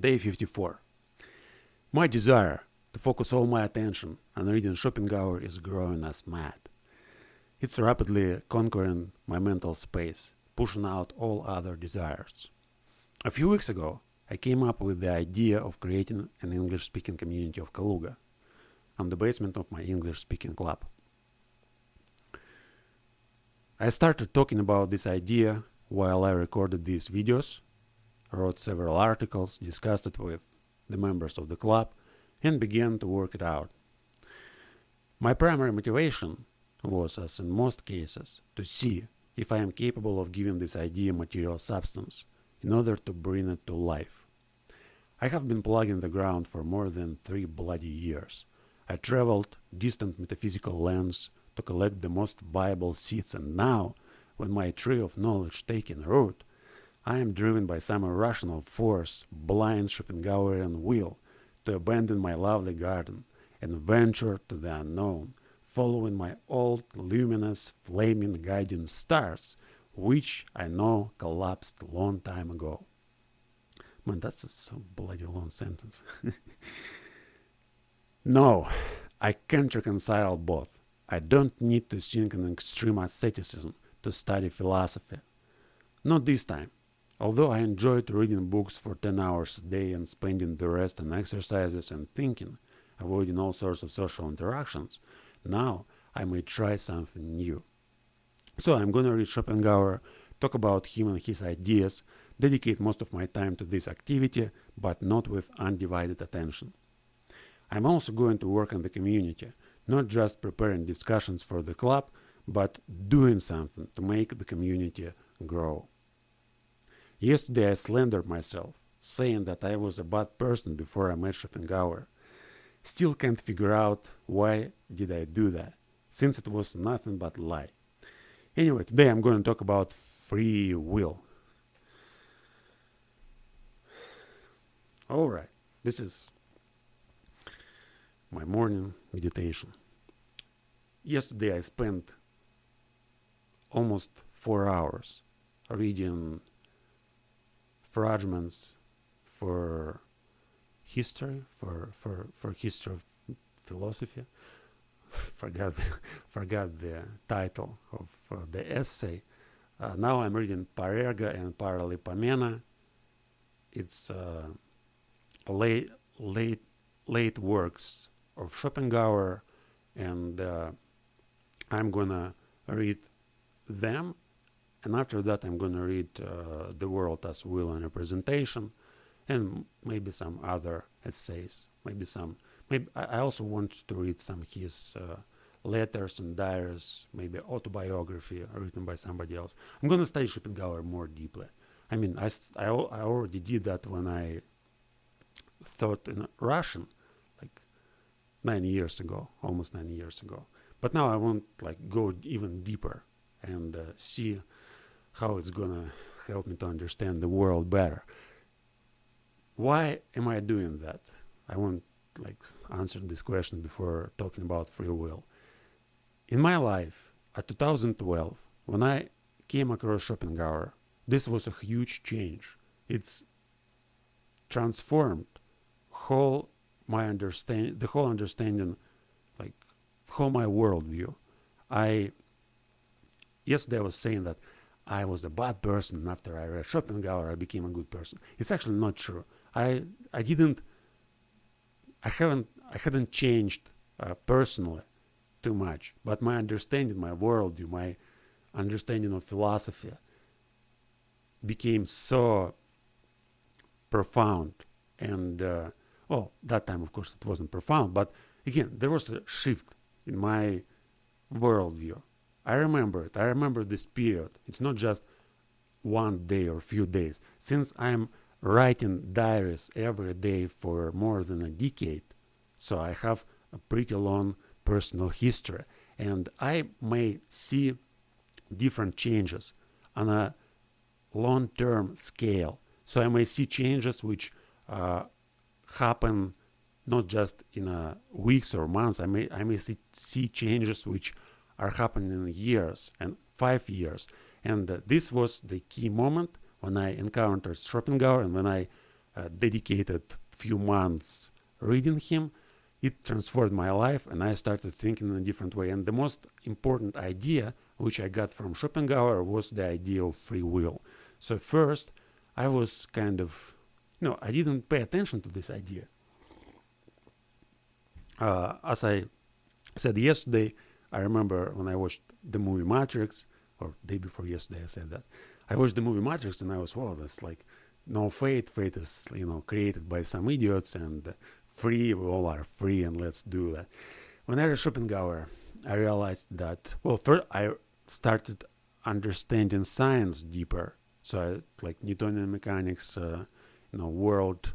Day 54. My desire to focus all my attention on reading Schopenhauer is growing as mad. It's rapidly conquering my mental space, pushing out all other desires. A few weeks ago, I came up with the idea of creating an English-speaking community of Kaluga on the basement of my English-speaking club. I started talking about this idea while I recorded these videos, wrote several articles, discussed it with the members of the club, and began to work it out. My primary motivation was, as in most cases, to see if I am capable of giving this idea material substance in order to bring it to life. I have been plugging the ground for more than 3 bloody years. I traveled distant metaphysical lands to collect the most viable seeds, and now, when my tree of knowledge taking root, I am driven by some irrational force, blind Schopengaierian will, to abandon my lovely garden and venture to the unknown, following my old, luminous, flaming guiding stars, which I know collapsed a long time ago. Man, that's a so bloody long sentence. No, I can't reconcile both. I don't need to sink in extreme asceticism to study philosophy. Not this time. Although I enjoyed reading books for 10 hours a day and spending the rest on exercises and thinking, avoiding all sorts of social interactions, now I may try something new. So I'm gonna read Schopenhauer, talk about him and his ideas, dedicate most of my time to this activity, but not with undivided attention. I'm also going to work on the community, not just preparing discussions for the club, but doing something to make the community grow. Yesterday I slandered myself, saying that I was a bad person before I met Schopenhauer. Still can't figure out why did I do that, since it was nothing but lie. Anyway, today I'm going to talk about free will. Alright, this is my morning meditation. Yesterday I spent almost 4 hours reading fragments for history, for history of philosophy. forgot the title of the essay. Now I'm reading Parerga and Paralipomena. It's late works of Schopenhauer, and I'm gonna read them, and after that I'm gonna read The World as Will and Representation, and maybe some other essays. Maybe I also want to read some of his letters and diaries, maybe autobiography written by somebody else. I'm gonna study Schopenhauer more deeply. I mean, I already did that when I thought in Russian, like 9 years ago, almost 9 years ago. But now I want go even deeper and see how it's gonna help me to understand the world better. Why am I doing that? I want answer this question before talking about free will. In my life, at 2012, when I came across Schopenhauer, this was a huge change. It's transformed the whole understanding, whole my worldview. Yesterday I was saying that I was a bad person. After I read Schopenhauer, I became a good person. It's actually not true. I hadn't changed personally too much, but my understanding, my worldview, my understanding of philosophy became so profound. And that time, of course, it wasn't profound, but again, there was a shift in my worldview. I remember it. I remember this period. It's not just one day or few days. Since I'm writing diaries every day for more than a decade, so I have a pretty long personal history, and I may see different changes on a long-term scale. So I may see changes which happen not just in weeks or months. I may see changes which are happening in years and 5 years. And this was the key moment when I encountered Schopenhauer and when I dedicated few months reading him, it transformed my life, and I started thinking in a different way. And the most important idea which I got from Schopenhauer was the idea of free will. So first, I was kind of, I didn't pay attention to this idea. As I said yesterday, I remember when I watched the movie Matrix, or day before yesterday I said that. I watched the movie Matrix and I was, wow, that's like no fate. Fate is, created by some idiots, and free, we all are free, and let's do that. When I read Schopenhauer, I realized that, first I started understanding science deeper. So like Newtonian mechanics, world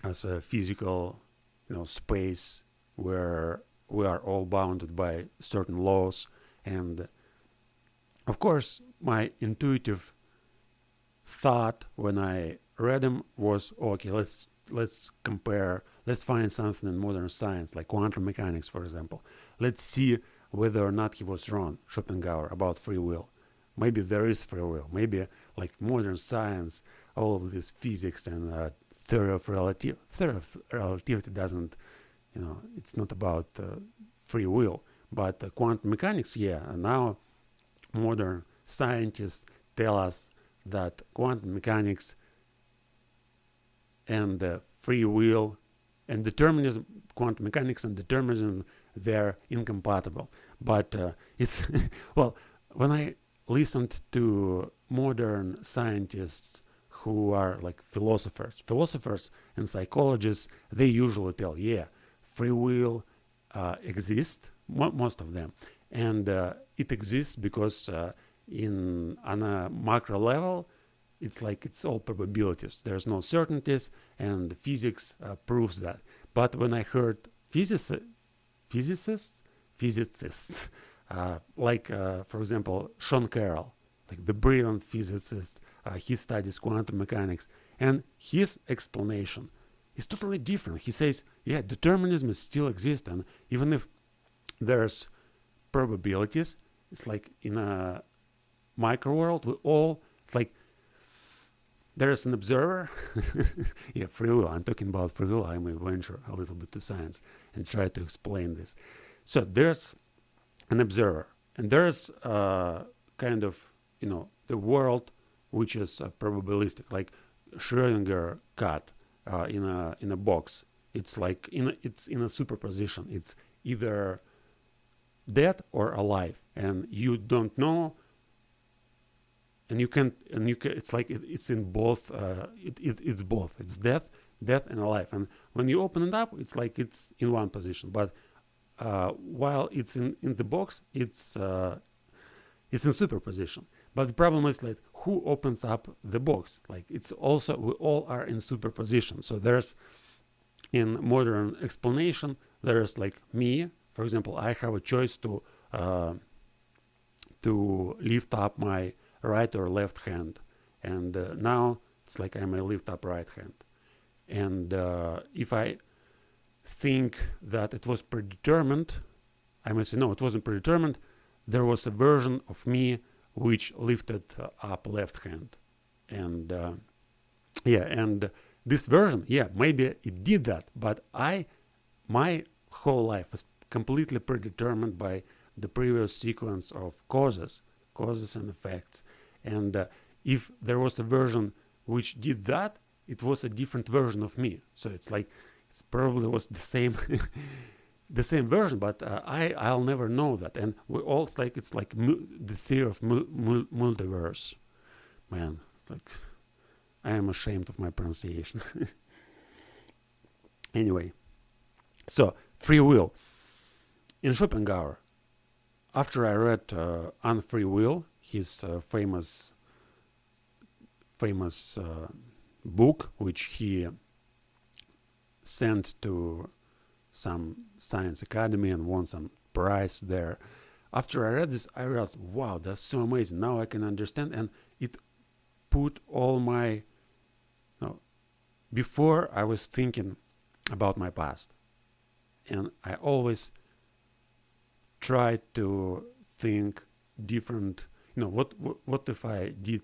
as a physical, space where we are all bounded by certain laws. And of course, my intuitive thought when I read them was, okay, let's compare, let's find something in modern science, like quantum mechanics, for example. Let's see whether or not he was wrong, Schopenhauer, about free will. Maybe there is free will. Maybe like modern science, all of this physics and theory of relativity doesn't, it's not about free will. But quantum mechanics, and now modern scientists tell us that quantum mechanics and free will and determinism, quantum mechanics and determinism, they're incompatible. But it's, when I listened to modern scientists who are like philosophers and psychologists, they usually tell, free will exists, most of them. And it exists because on a macro level, it's like it's all probabilities. There's no certainties, and physics proves that. But when I heard physicists, like for example Sean Carroll, like the brilliant physicist, he studies quantum mechanics, and his explanation is totally different. He says, determinism still exists, and even if there's probabilities, it's like in a micro world, it's like there's an observer. Free will. I'm talking about free will. I may venture a little bit to science and try to explain this. So there's an observer, and there's kind of, the world which is probabilistic, like Schrödinger cat in a box. It's like it's in a superposition. It's either dead or alive, and you don't know. And you can. It's like it's in both. It's both. It's death and alive. And when you open it up, it's like it's in one position. But while it's in the box, it's in superposition. But the problem is like who opens up the box? Like it's also, we all are in superposition. So there's, in modern explanation, there's like me, for example, I have a choice to lift up my right or left hand, and now it's like I may lift up right hand. And if I think that it was predetermined, I may say no, it wasn't predetermined. There was a version of me which lifted up left hand, and and this version, maybe it did that, but my whole life was completely predetermined by the previous sequence of causes and effects. And if there was a version which did that, it was a different version of me. So it's like it's probably was the same the same version, but I'll never know that. And we all, it's like the theory of multiverse. Man, it's like I am ashamed of my pronunciation. Anyway, so free will. In Schopenhauer, after I read On Free Will, his famous book, which he sent to some science academy and won some prize there. After I read this, I realized, wow, that's so amazing. Now I can understand, and it put all my, before I was thinking about my past, and I always tried to think different. What if I did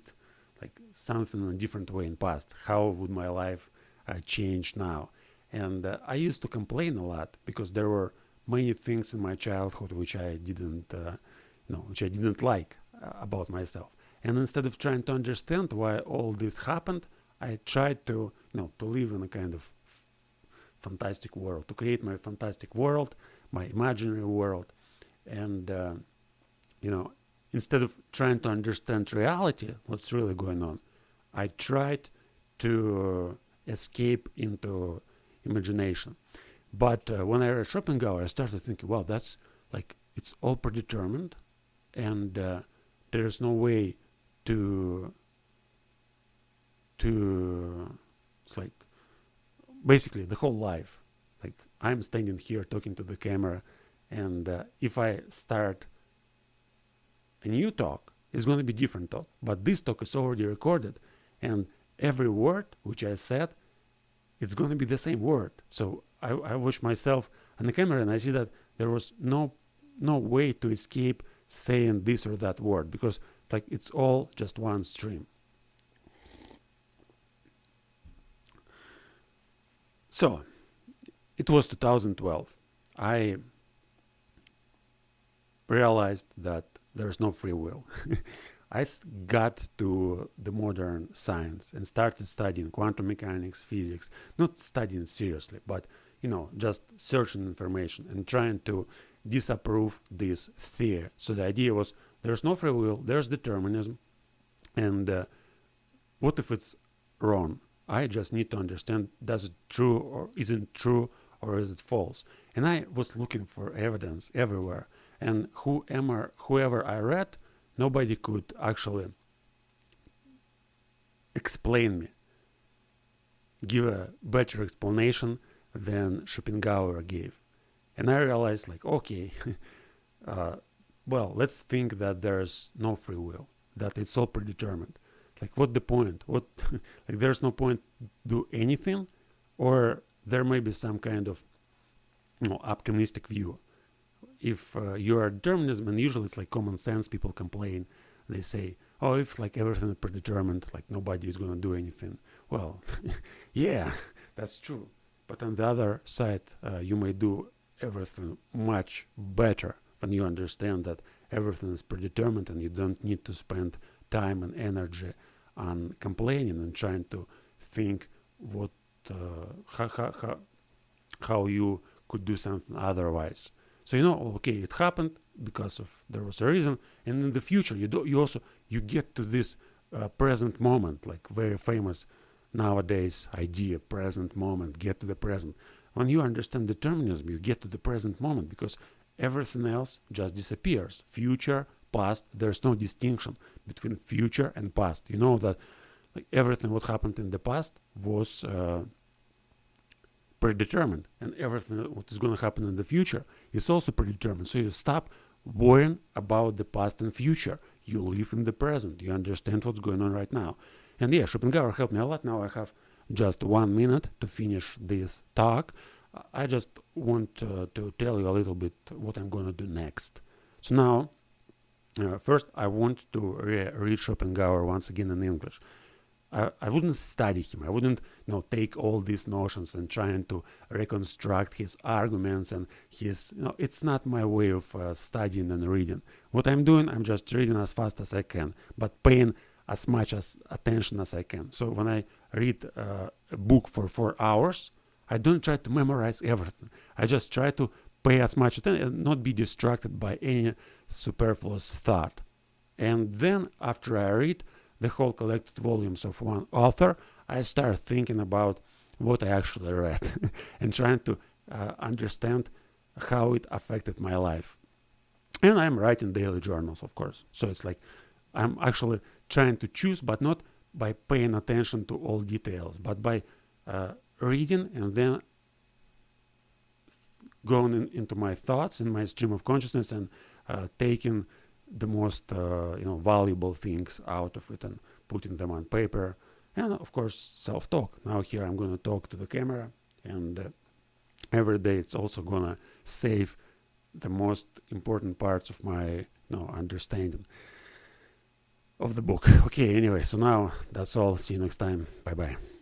like something in a different way in past. How would my life change now? And I used to complain a lot because there were many things in my childhood which I didn't like about myself. And instead of trying to understand why all this happened, I tried to to live in a kind of fantastic world, to create my fantastic world, my imaginary world, and instead of trying to understand reality, what's really going on, I tried to escape into imagination. But when I read Schopenhauer, I started thinking, well, that's like, it's all predetermined, and there's no way to it's like basically the whole life, like I'm standing here talking to the camera, and if I start a new talk, it's going to be different talk, but this talk is already recorded, and every word which I said, it's going to be the same word. So I watch myself on the camera, and I see that there was no way to escape saying this or that word, because like it's all just one stream. So it was 2012. I realized that there's no free will. I got to the modern science and started studying quantum mechanics, physics, not studying seriously, but just searching information and trying to disapprove this theory. So the idea was, there's no free will, there's determinism, and what if it's wrong? I just need to understand, does it true or isn't true, or is it false? And I was looking for evidence everywhere, and whoever I read, nobody could actually explain me, give a better explanation than Schopenhauer gave. And I realized, like, okay, well, let's think that there's no free will, that it's all predetermined. Like, what's the point? Like, there's no point to do anything, or there may be some kind of optimistic view. If you are determinism, and usually it's like common sense, people complain. They say, oh, if like everything is predetermined, like nobody is going to do anything. Well, yeah, that's true. But on the other side, you may do everything much better when you understand that everything is predetermined, and you don't need to spend time and energy on complaining and trying to think what how you could do something otherwise. So okay, it happened because of there was a reason, and in the future you get to this present moment, like very famous nowadays idea, present moment, get to the present. When you understand determinism, you get to the present moment, because everything else just disappears. Future, past, there's no distinction between future and past. You know that like everything what happened in the past was predetermined, and everything what is going to happen in the future is also predetermined. So you stop worrying about the past and future. You live in the present. You understand what's going on right now. And yeah, Schopenhauer helped me a lot. Now I have just 1 minute to finish this talk. I just want to tell you a little bit what I'm going to do next. So now, first I want to read Schopenhauer once again in English. I wouldn't study him. I wouldn't take all these notions and trying to reconstruct his arguments and his, it's not my way of studying and reading. What I'm doing, I'm just reading as fast as I can, but paying as much attention as I can. So when I read a book for 4 hours, I don't try to memorize everything. I just try to pay as much attention and not be distracted by any superfluous thought. And then after I read the whole collected volumes of one author, I start thinking about what I actually read and trying to understand how it affected my life. And I'm writing daily journals, of course. So it's like I'm actually trying to choose, but not by paying attention to all details, but by reading and then going into my thoughts and my stream of consciousness and taking the most valuable things out of it and putting them on paper. And of course, self-talk. Now here I'm going to talk to the camera, and every day it's also going to save the most important parts of my understanding. of the book. Okay, anyway, so now that's all. See you next time. Bye bye.